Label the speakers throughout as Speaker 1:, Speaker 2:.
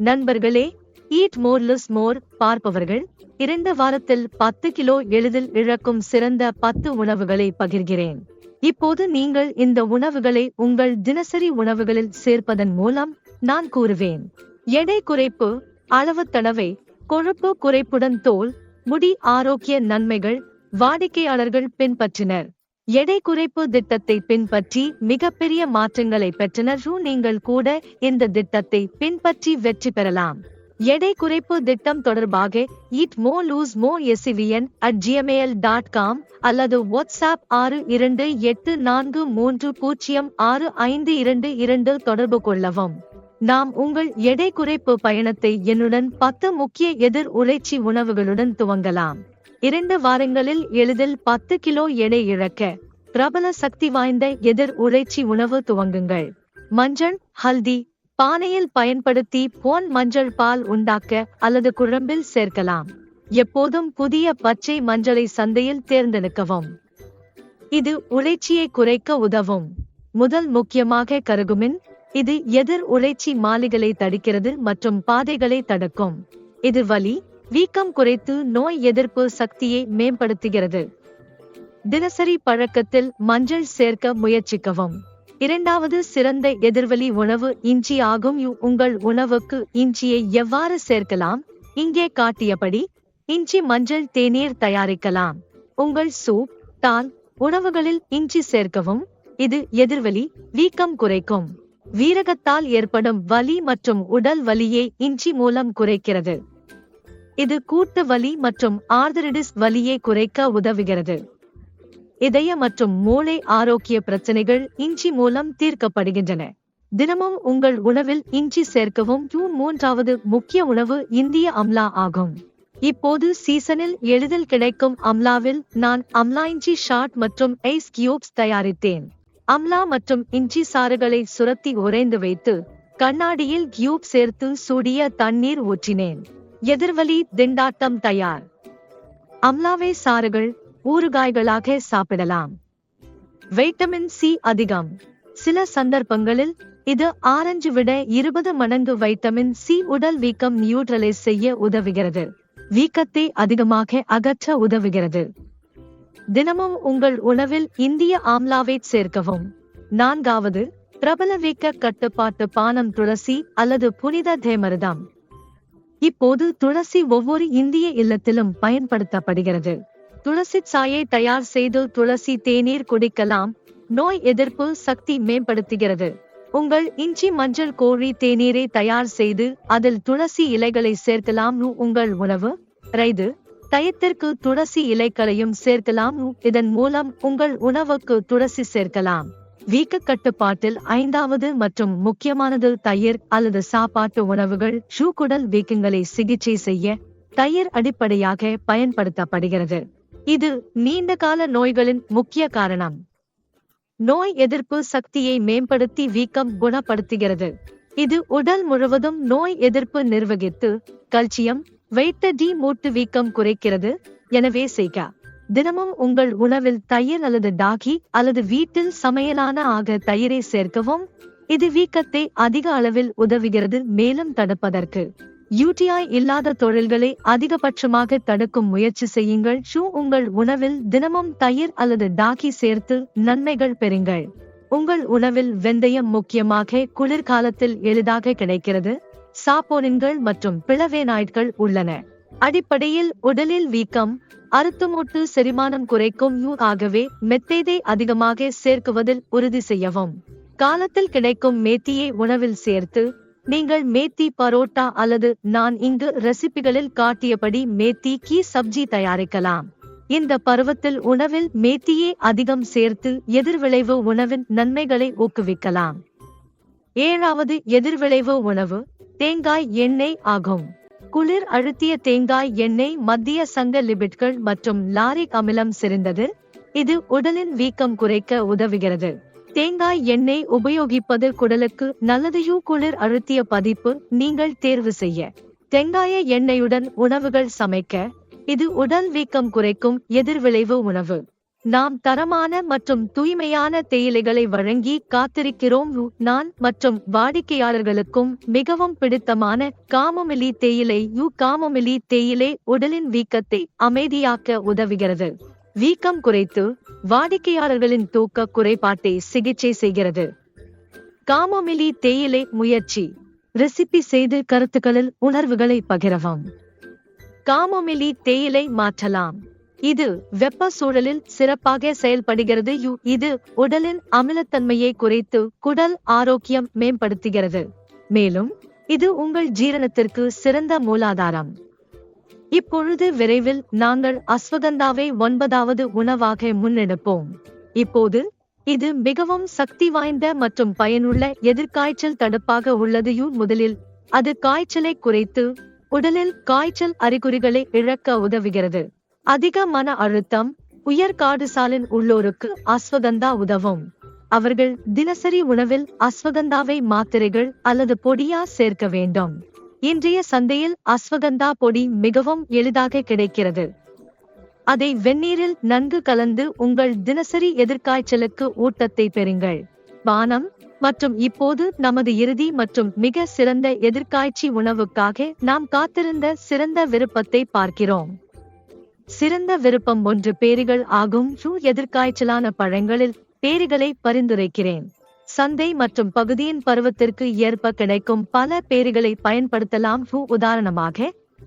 Speaker 1: நண்பர்களே, ஈட் மோர் லிஸ் மோர் பார்ப்பவர்கள் 2 வாரத்தில் 10 கிலோ எளிதில் இழக்கும் சிறந்த 10 உணவுகளை பகிர்கிறேன். இப்போது நீங்கள் இந்த உணவுகளை உங்கள் தினசரி உணவுகளில் சேர்ப்பதன் மூலம் நான் கூறுவேன். எடை குறைப்பு, அளவு தடவை, கொழுப்பு குறைப்புடன் தோல், முடி ஆரோக்கிய நன்மைகள் வாடிக்கையாளர்கள் பின்பற்றினர். எடை குறைப்பு திட்டத்தை பின்பற்றி மிகப்பெரிய மாற்றங்களை பெற்றனர். நீங்கள் கூட இந்த திட்டத்தை பின்பற்றி வெற்றி பெறலாம். எடை குறைப்பு திட்டம் தொடர்பாக eatmore@gmail.com அல்லது வாட்ஸ்அப் 6284306522 தொடர்பு கொள்ளவும். நாம் உங்கள் எடை குறைப்பு பயணத்தை என்னுடன் 10 முக்கிய எதிர் உழைச்சி உணவுகளுடன் துவங்கலாம். 2 வாரங்களில் எளிதில் 10 கிலோ எடை இழக்க பிரபல சக்தி வாய்ந்த எதிர் உழைச்சி உணவு துவங்குங்கள். மஞ்சள், ஹல்தி பானையில் பயன்படுத்தி பொன் மஞ்சள் பால் உண்டாக்க அல்லது குழம்பில் சேர்க்கலாம். எப்போதும் புதிய பச்சை மஞ்சளை சந்தையில் தேர்ந்தெடுக்கவும். இது உழைச்சியை குறைக்க உதவும். முதல் முக்கியமாக கருகுமின். இது எதிர் உழைச்சி மாலிகளை தடுக்கிறது மற்றும் பாதைகளை தடுக்கும். இது வலி, வீக்கம் குறைத்து நோய் எதிர்ப்பு சக்தியை மேம்படுத்துகிறது. தினசரி பழக்கத்தில் மஞ்சள் சேர்க்க முயற்சிக்கவும். இரண்டாவது சிறந்த எதிர்வலி உணவு இஞ்சி ஆகும். உங்கள் உணவுக்கு இஞ்சியை எவ்வாறு சேர்க்கலாம்? இங்கே காட்டியபடி இஞ்சி மஞ்சள் தேநீர் தயாரிக்கலாம். உங்கள் சூப், தால் உணவுகளில் இஞ்சி சேர்க்கவும். இது எதிர்வலி, வீக்கம் குறைக்கும். வீரகத்தால் ஏற்படும் வலி மற்றும் உடல் வலியை இஞ்சி மூலம் குறைக்கிறது. இது கூட்டு வலி மற்றும் ஆர்த்தரைட்டிஸ் வலியை குறைக்க உதவுகிறது. இதய மற்றும் மூளை ஆரோக்கிய பிரச்சனைகள் இஞ்சி மூலம் தீர்க்கப்படுகின்றன. தினமும் உங்கள் உணவில் இஞ்சி சேர்க்கவும். மூன்றாவது முக்கிய உணவு இந்திய அம்லா ஆகும். இப்போது சீசனில் எளிதில் கிடைக்கும் அம்லாவில் நான் அம்லா இஞ்சி ஷாட் மற்றும் ஐஸ் கியூப்ஸ் தயாரித்தேன். அம்லா மற்றும் இஞ்சி சாறுகளை சுரத்தி உறைந்து வைத்து கண்ணாடியில் கியூப் சேர்த்து சூடிய தண்ணீர் ஊற்றினேன். எதிர்வலி திண்டாட்டம் தயார். அம்லாவை சாறுகள், ஊறுகாய்களாக சாப்பிடலாம். வைட்டமின் சி அதிகம். சில சந்தர்ப்பங்களில் இது ஆரஞ்சு விட 20 மடங்கு வைட்டமின் சி உடல் வீக்கம் நியூட்ரலைஸ் செய்ய உதவுகிறது. வீக்கத்தை அதிகமாக அகற்ற உதவுகிறது. தினமும் உங்கள் உணவில் இந்திய ஆம்லாவை சேர்க்கவும். நான்காவது பிரபல வீக்க கட்டுப்பாட்டு பானம் துளசி அல்லது புனித தேமருதம். இப்போது துளசி ஒவ்வொரு இந்திய இல்லத்திலும் பயன்படுத்தப்படுகிறது. துளசி சாயை தயார் செய்து துளசி தேநீர் குடிக்கலாம். நோய் எதிர்ப்பு சக்தி மேம்படுத்துகிறது. உங்கள் இஞ்சி மஞ்சள் கோழி தேநீரை தயார் செய்து அதில் துளசி இலைகளை சேர்க்கலாம். உங்கள் உணவு ரைது தயத்திற்கு துளசி இலைகளையும் சேர்க்கலாம். இதன் மூலம் உங்கள் உணவுக்கு துளசி சேர்க்கலாம். வீக்க கட்டுப்பாட்டில் 5வது மற்றும் முக்கியமானது தயிர் அல்லது சாப்பாட்டு உணவுகள். குடல் வீக்கங்களை சிகிச்சை செய்ய தயிர் அடிப்படையாக பயன்படுத்தப்படுகிறது. இது நீண்டகால நோய்களின் முக்கிய காரணம். நோய் எதிர்ப்பு சக்தியை மேம்படுத்தி வீக்கம் குணப்படுத்துகிறது. இது உடல் முழுவதும் நோய் எதிர்ப்பு நிர்வகித்து கல்சியம், வைட்டமின் டி மூட்டு வீக்கம் குறைக்கிறது. எனவே செய்க. தினமும் உங்கள் உணவில் தயிர் அல்லது டாகி அல்லது வீட்டில் சமையலான ஆக தயிரை சேர்க்கவும். இது வீக்கத்தை அதிக அளவில் உதவுகிறது. மேலும் தடுப்பதற்கு யூடிஐ இல்லாத தொழில்களை அதிகபட்சமாக தடுக்கும் முயற்சி செய்யுங்கள். உங்கள் உணவில் தினமும் தயிர் அல்லது டாகி சேர்த்து நன்மைகள் பெறுங்கள். உங்கள் உணவில் வெந்தயம் முக்கியமாக குளிர்காலத்தில் எளிதாக கிடைக்கிறது. சாப்போனின்கள் மற்றும் பிளவேனாய்ட்கள் உள்ளன. அடிப்படையில் உடலில் வீக்கம், அறுத்துமூட்டு செரிமானம் குறைக்கும். ஆகவே மெத்தைதை அதிகமாக சேர்க்குவதில் உறுதி செய்யவும். காலத்தில் கிடைக்கும் மேத்தியை உணவில் சேர்த்து நீங்கள் மேத்தி பரோட்டா அல்லது நான் இங்கு ரெசிபிகளில் காட்டியபடி மேத்தி கீ சப்ஜி தயாரிக்கலாம். இந்த பருவத்தில் உணவில் மேத்தியை அதிகம் சேர்த்து எதிர்விளைவு உணவின் நன்மைகளை ஊக்குவிக்கலாம். 7வது எதிர்விளைவு உணவு தேங்காய் எண்ணெய் ஆகும். குளிர் அழுத்திய தேங்காய் எண்ணெய் மத்திய சங்க லிபிட்கள் மற்றும் லாரிக் அமிலம் செறிந்தது. இது உடலின் வீக்கம் குறைக்க உதவுகிறது. தேங்காய் எண்ணெய் உபயோகிப்பது குடலுக்கு நல்லது. குளிர் அழுத்திய பதிப்பு நீங்கள் தேர்வு செய்ய. தேங்காய எண்ணெயுடன் உணவுகள் சமைக்க. இது உடல் வீக்கம் குறைக்கும் எதிர்விளைவு உணவு. நாம் தரமான மற்றும் தூய்மையான தேயிலைகளை வழங்கி காத்திருக்கிறோம். நான் மற்றும் வாடிக்கையாளர்களுக்கும் மிகவும் பிடித்தமான காமோமிலி தேயிலை. காமோமிலி தேயிலை உடலின் வீக்கத்தை அமைதியாக்க உதவுகிறது, வீக்கம் குறைத்து வாடிக்கையாளர்களின் தூக்க குறைபாட்டை சிகிச்சை செய்கிறது. காமோமிலி தேயிலை முயற்சி ரெசிபி செய்து கருத்துக்களில் உணர்வுகளை பகிரவும். காமோமிலி தேயிலை மாற்றலாம். இது வெப்ப சூழலில் சிறப்பாக செயல்படுகிறது. இது உடலின் அமிலத்தன்மையை குறைத்து குடல் ஆரோக்கியம் மேம்படுத்துகிறது, மேலும் இது உங்கள் ஜீரணத்திற்கு சிறந்த மூலாதாரம். இப்பொழுது விரைவில் நாங்கள் அஸ்வகந்தாவை 9வது உணவாக முன்னெடுப்போம். இப்போது இது மிகவும் சக்தி வாய்ந்த மற்றும் பயனுள்ள எதிர்காய்ச்சல் தடுப்பாக உள்ளது. முதலில் அது காய்ச்சலை குறைத்து உடலில் காய்ச்சல் அறிகுறிகளை இழக்க உதவுகிறது. அதிக மன அழுத்தம், உயர் கார்டிசாலின் உள்ளோருக்கு அஸ்வகந்தா உதவும். அவர்கள் தினசரி உணவில் அஸ்வகந்தாவை மாத்திரைகள் அல்லது பொடியா சேர்க்க வேண்டும். இன்றைய சந்தையில் அஸ்வகந்தா பொடி மிகவும் எளிதாக கிடைக்கிறது. அதை வெந்நீரில் நன்கு கலந்து உங்கள் தினசரி எதிர்காய்ச்சலுக்கு ஊட்டத்தை பெறுங்கள். பானம் மற்றும் இப்போது நமது இறுதி மற்றும் மிக சிறந்த எதிர்காய்ச்சி உணவுக்காக நாம் காத்திருந்த சிறந்த விருப்பத்தை பார்க்கிறோம். சிறந்த விருப்பம் 1 பேரிகள் ஆகும். எதிர்காய்ச்சலான பழங்களில் பேரிகளை பரிந்துரைக்கிறேன். சந்தை மற்றும் பகுதியின் பருவத்திற்கு ஏற்ப கிடைக்கும் பல பேரிகளை பயன்படுத்தலாம். உதாரணமாக,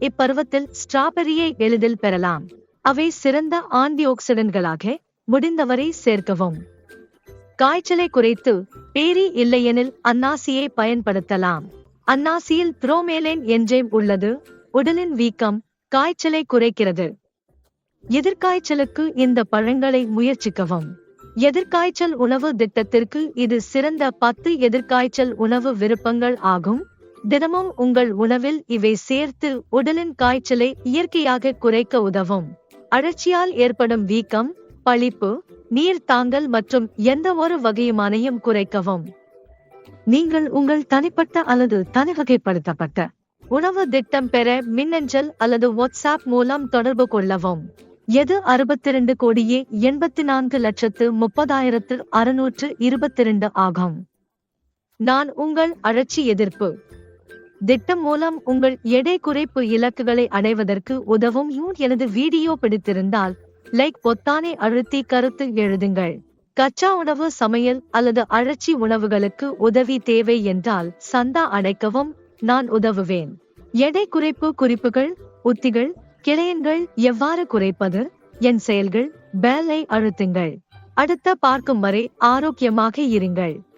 Speaker 1: இப்பருவத்தில் ஸ்ட்ராபெரியை எளிதில் பெறலாம். அவை சிறந்த ஆன்டிஆக்சிடன்ட்களாக முடிந்தவரை சேர்க்கவும். காய்ச்சலை குறைத்து பேரி இல்லையெனில் அன்னாசியை பயன்படுத்தலாம். அன்னாசியில் புரோமேலைன் என்சைம் உள்ளது, உடலின் வீக்கம், காய்ச்சலை குறைக்கிறது. எதிர்காய்ச்சலுக்கு இந்த பழங்களை முயற்சிக்கவும். எதிர்காய்ச்சல் உணவு திட்டத்திற்கு இது சிறந்த 10 எதிர்காய்ச்சல் உணவு விருப்பங்கள் ஆகும். தினமும் உங்கள் உணவில் இவை சேர்த்து உடலின் காய்ச்சலை இயற்கையாக குறைக்க உதவும். அழற்சியால் ஏற்படும் வீக்கம், பளிப்பு, நீர் தாங்கல் மற்றும் எந்த ஒரு வகையுமானையும் குறைக்கவும். நீங்கள் உங்கள் தனிப்பட்ட அல்லது தனிவகைப்படுத்தப்பட்ட உணவு திட்டம் பெற மின்னஞ்சல் அல்லது வாட்ஸ்அப் மூலம் தொடர்பு கொள்ளவும். எது 62,84,30,622 ஆகும். நான் உங்கள் அழற்சி எதிர்ப்பு திட்டம் மூலம் உங்கள் எடை குறைப்பு இலக்குகளை அடைவதற்கு உதவும். எனது வீடியோ பிடித்திருந்தால் லைக் பொத்தானை அழுத்தி கருத்து எழுதுங்கள். கச்சா உணவு சமையல் அல்லது அழற்சி உணவுகளுக்கு உதவி தேவை என்றால் சந்தா அடைக்கவும், நான் உதவுவேன். எடை குறைப்பு குறிப்புகள், உத்திகள், கிளையன்கள் எவ்வாறு குறைப்பது, என் செயல்கள், பெல்லை அழுத்துங்கள். அடுத்த பார்க்கும் வரை ஆரோக்கியமாக இருங்கள்.